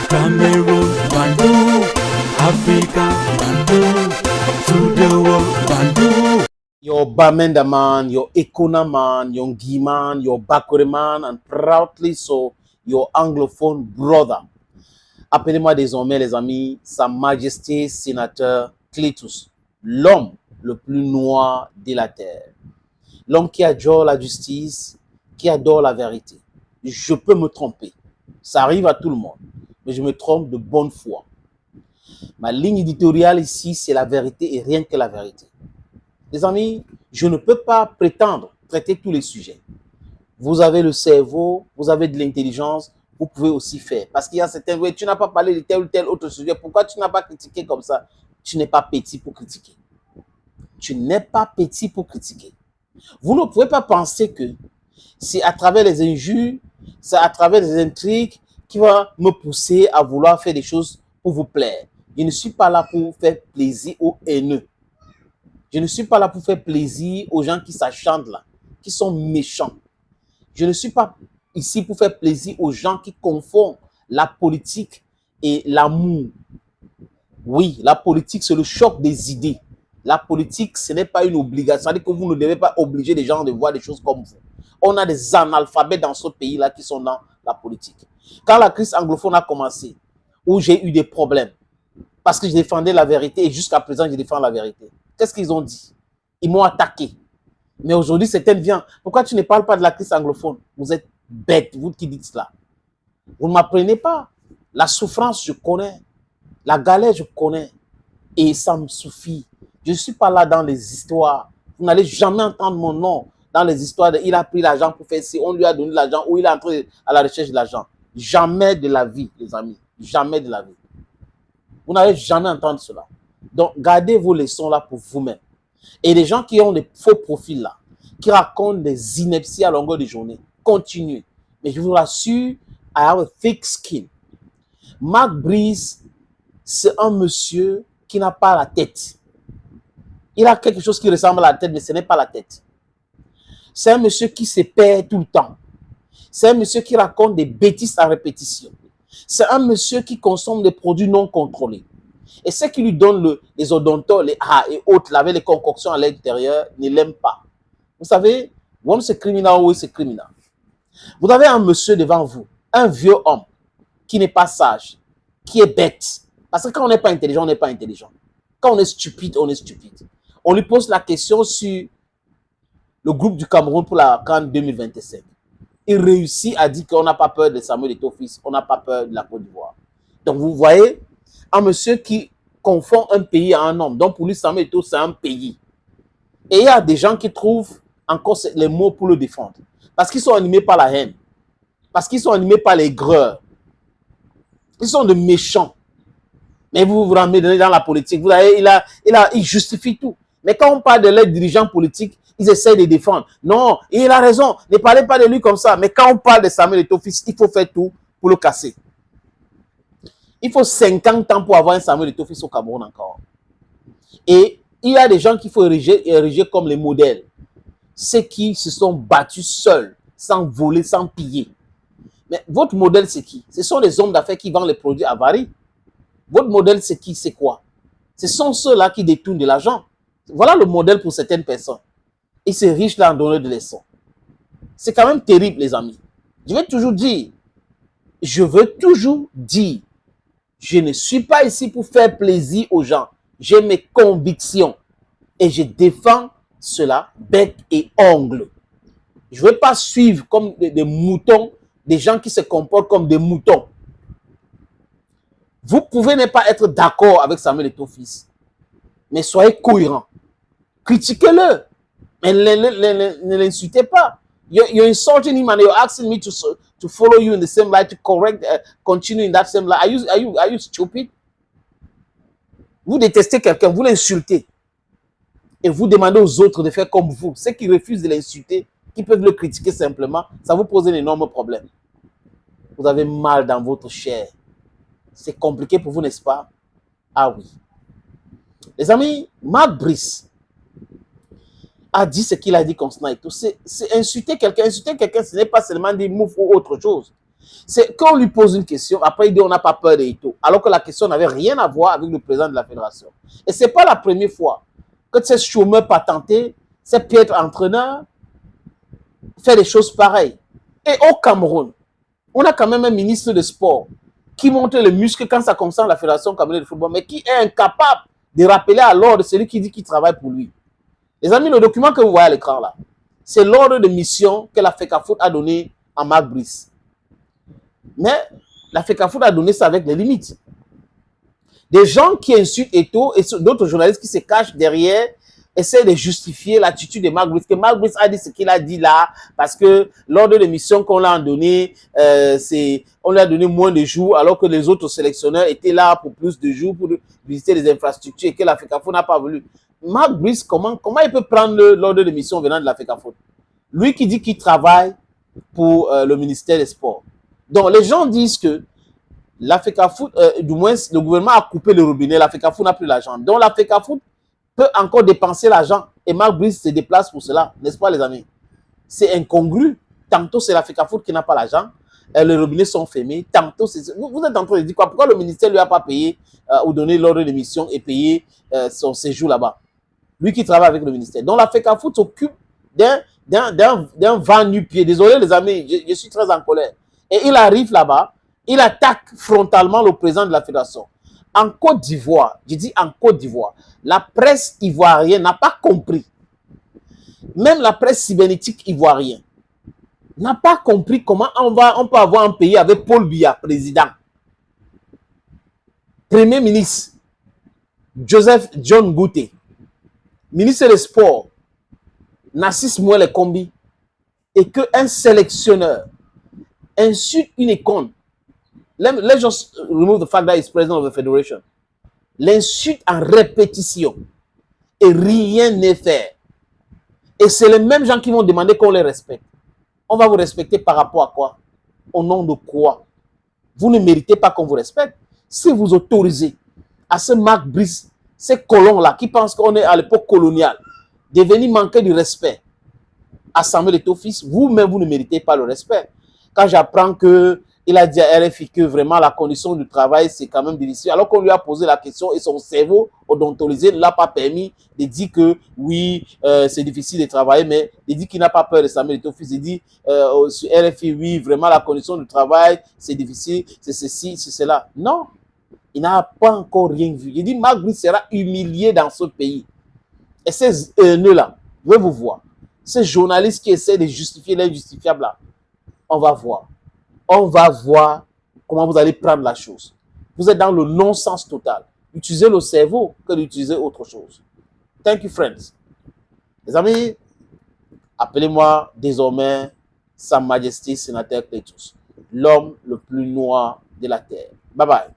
Cameroon, Bandung, Africa, Bandung, to the world, Bandung. Your Bamenda man, your Ekona man, your Ngi man, your Bakore man, and proudly so, your anglophone brother. Appelez-moi désormais, les amis, Sa Majesté Sénateur Cletus, l'homme le plus noir de la terre. L'homme qui adore la justice, qui adore la vérité. Je peux me tromper. Ça arrive à tout le monde. Mais je me trompe de bonne foi. Ma ligne éditoriale ici, c'est la vérité et rien que la vérité. Les amis, je ne peux pas prétendre traiter tous les sujets. Vous avez le cerveau, vous avez de l'intelligence, vous pouvez aussi faire. Parce qu'il y a certains, oui, tu n'as pas parlé de tel ou tel autre sujet. Pourquoi tu n'as pas critiqué comme ça? Tu n'es pas petit pour critiquer. Tu n'es pas petit pour critiquer. Vous ne pouvez pas penser que c'est à travers les injures, c'est à travers les intrigues qui va me pousser à vouloir faire des choses pour vous plaire. Je ne suis pas là pour faire plaisir aux haineux. Je ne suis pas là pour faire plaisir aux gens qui s'acharnent là, qui sont méchants. Je ne suis pas ici pour faire plaisir aux gens qui confondent la politique et l'amour. Oui, la politique, c'est le choc des idées. La politique, ce n'est pas une obligation. C'est-à-dire que vous ne devez pas obliger les gens de voir des choses comme vous. On a des analphabètes dans ce pays-là qui sont dans la politique. Quand la crise anglophone a commencé, où j'ai eu des problèmes, parce que je défendais la vérité et jusqu'à présent, je défends la vérité. Qu'est-ce qu'ils ont dit? Ils m'ont attaqué. Mais aujourd'hui, certaines viennent. Pourquoi tu ne parles pas de la crise anglophone? Vous êtes bête, vous qui dites cela. Vous ne m'apprenez pas. La souffrance, je connais. La galère, je connais. Et ça me suffit. Je ne suis pas là dans les histoires. Vous n'allez jamais entendre mon nom dans les histoires de il a pris l'argent pour faire ci, on lui a donné l'argent ou il est entré à la recherche de l'argent. Jamais de la vie, les amis. Jamais de la vie. Vous n'allez jamais entendre cela. Donc, gardez vos leçons là pour vous-même. Et les gens qui ont des faux profils là, qui racontent des inepties à longueur de journée, continuez. Mais je vous rassure, I have a thick skin. Mark Brice, c'est un monsieur qui n'a pas la tête. Il a quelque chose qui ressemble à la tête, mais ce n'est pas la tête. C'est un monsieur qui se perd tout le temps. C'est un monsieur qui raconte des bêtises à répétition. C'est un monsieur qui consomme des produits non contrôlés. Et ceux qui lui donnent les odontaux, les A et autres, avec les concoctions à l'intérieur, ne l'aiment pas. Vous savez, once c'est criminel, oui, c'est criminel. Vous avez un monsieur devant vous, un vieux homme, qui n'est pas sage, qui est bête. Parce que quand on n'est pas intelligent, on n'est pas intelligent. Quand on est stupide, on est stupide. On lui pose la question sur le groupe du Cameroun pour la CAN 2025. Il réussit à dire qu'on n'a pas peur de Samuel Eto'o-Fils, on n'a pas peur de la Côte d'Ivoire. Donc vous voyez, un monsieur qui confond un pays à un homme. Donc pour lui, Samuel Eto'o, c'est un pays. Et il y a des gens qui trouvent encore les mots pour le défendre. Parce qu'ils sont animés par la haine. Parce qu'ils sont animés par les greurs. Ils sont de méchants. Mais vous vous ramenez dans la politique. Vous voyez, il justifie tout. Mais quand on parle de leurs dirigeants politiques, ils essaient de défendre. Non, il a raison. Ne parlez pas de lui comme ça. Mais quand on parle de Samuel Eto'o-Fils, il faut faire tout pour le casser. Il faut 50 ans pour avoir un Samuel Eto'o-Fils au Cameroun encore. Et il y a des gens qu'il faut ériger comme les modèles. Ceux qui se sont battus seuls, sans voler, sans piller. Mais votre modèle, c'est qui? Ce sont les hommes d'affaires qui vendent les produits avaries. Votre modèle, c'est qui? C'est quoi? Ce sont ceux-là qui détournent de l'argent. Voilà le modèle pour certaines personnes. Ils se riches là en donnant de leçons. C'est quand même terrible, les amis. Je veux toujours dire, je ne suis pas ici pour faire plaisir aux gens. J'ai mes convictions et je défends cela bec et ongle. Je ne veux pas suivre comme des moutons, des gens qui se comportent comme des moutons. Vous pouvez ne pas être d'accord avec Samuel Eto'o-Fils, mais soyez cohérent. Critiquez-le, mais ne l'insultez pas. You're insulting him and you're asking me to follow you in the same light, to correct, continue in that same light. Are you stupid? Vous détestez quelqu'un, vous l'insultez. Et vous demandez aux autres de faire comme vous. Ceux qui refusent de l'insulter, qui peuvent le critiquer simplement, ça vous pose un énorme problème. Vous avez mal dans votre chair. C'est compliqué pour vous, n'est-ce pas? Ah oui. Les amis, Mark Brice a dit ce qu'il a dit concernant et tout. C'est insulter quelqu'un. Insulter quelqu'un, ce n'est pas seulement dire mouf ou autre chose. C'est quand on lui pose une question, après il dit on n'a pas peur des Eto'o, alors que la question n'avait rien à voir avec le président de la fédération. Et ce n'est pas la première fois que ces chômeurs patentés, ces piètres entraîneurs, fait des choses pareilles. Et au Cameroun, on a quand même un ministre de sport qui montre les muscles quand ça concerne la fédération camerounaise de football, mais qui est incapable de rappeler à l'ordre celui qui dit qu'il travaille pour lui. Les amis, le document que vous voyez à l'écran là, c'est l'ordre de mission que la FECAFOOT a donné à Marc Brice. Mais la FECAFOOT a donné ça avec des limites. Des gens qui insultent Eto'o et d'autres journalistes qui se cachent derrière essaie de justifier l'attitude de Marc Brice, que Marc Brice a dit ce qu'il a dit là, parce que lors de l'émission qu'on l'a donné, on lui a donné moins de jours, alors que les autres sélectionneurs étaient là pour plus de jours pour visiter les infrastructures et que la FECAFOOT n'a pas voulu. Marc Brice, comment il peut prendre l'ordre de l'émission venant de la FECAFOOT? Lui qui dit qu'il travaille pour le ministère des Sports. Donc les gens disent que la FECAFOOT, du moins le gouvernement a coupé le robinet, la FECAFOOT n'a plus l'argent. Donc la FECAFOOT peut encore dépenser l'argent et Marc Brice se déplace pour cela, n'est-ce pas les amis? C'est incongru. Tantôt c'est la FECAFOOT qui n'a pas l'argent, les robinets sont fermés, tantôt c'est... Vous êtes en train de dire quoi? Pourquoi le ministère lui a pas payé ou donné l'ordre d'émission et payé son séjour là-bas? Lui qui travaille avec le ministère. Donc la FECAFOOT s'occupe d'un vent nu-pied. Désolé les amis, je suis très en colère. Et il arrive là-bas, il attaque frontalement le président de la fédération. En Côte d'Ivoire, je dis en Côte d'Ivoire, la presse ivoirienne n'a pas compris. Même la presse cybernétique ivoirienne n'a pas compris comment on peut avoir un pays avec Paul Biya, président, premier ministre, Joseph John Gouté, ministre des Sports, Narcisse Mouele Kombi, et qu'un sélectionneur insulte une icône. Let's just remove the fact that he's president of the federation. L'insulte en répétition et rien n'est fait. Et c'est les mêmes gens qui vont demander qu'on les respecte. On va vous respecter par rapport à quoi? Au nom de quoi? Vous ne méritez pas qu'on vous respecte. Si vous autorisez à ce Marc Brice, ces colons-là qui pensent qu'on est à l'époque coloniale, de venir manquer du respect à Samuel Eto'o-Fils, vous-même, vous ne méritez pas le respect. Quand j'apprends que il a dit à RFI que vraiment la condition du travail, c'est quand même difficile. Alors qu'on lui a posé la question et son cerveau odontolisé ne l'a pas permis de dire que oui, c'est difficile de travailler, mais il dit qu'il n'a pas peur de Samuel Eto'o-Fils. Il dit sur RFI, oui, vraiment la condition du travail, c'est difficile, c'est ceci, c'est cela. Non, il n'a pas encore rien vu. Il dit Marc Brice sera humilié dans ce pays. Et ces haineux-là, je vais vous voir. Ces journalistes qui essaient de justifier l'injustifiable là, on va voir. On va voir comment vous allez prendre la chose. Vous êtes dans le non-sens total. Utilisez le cerveau que d'utiliser autre chose. Thank you, friends. Les amis, appelez-moi désormais Sa Majesté Sénateur Cletus, l'homme le plus noir de la terre. Bye bye.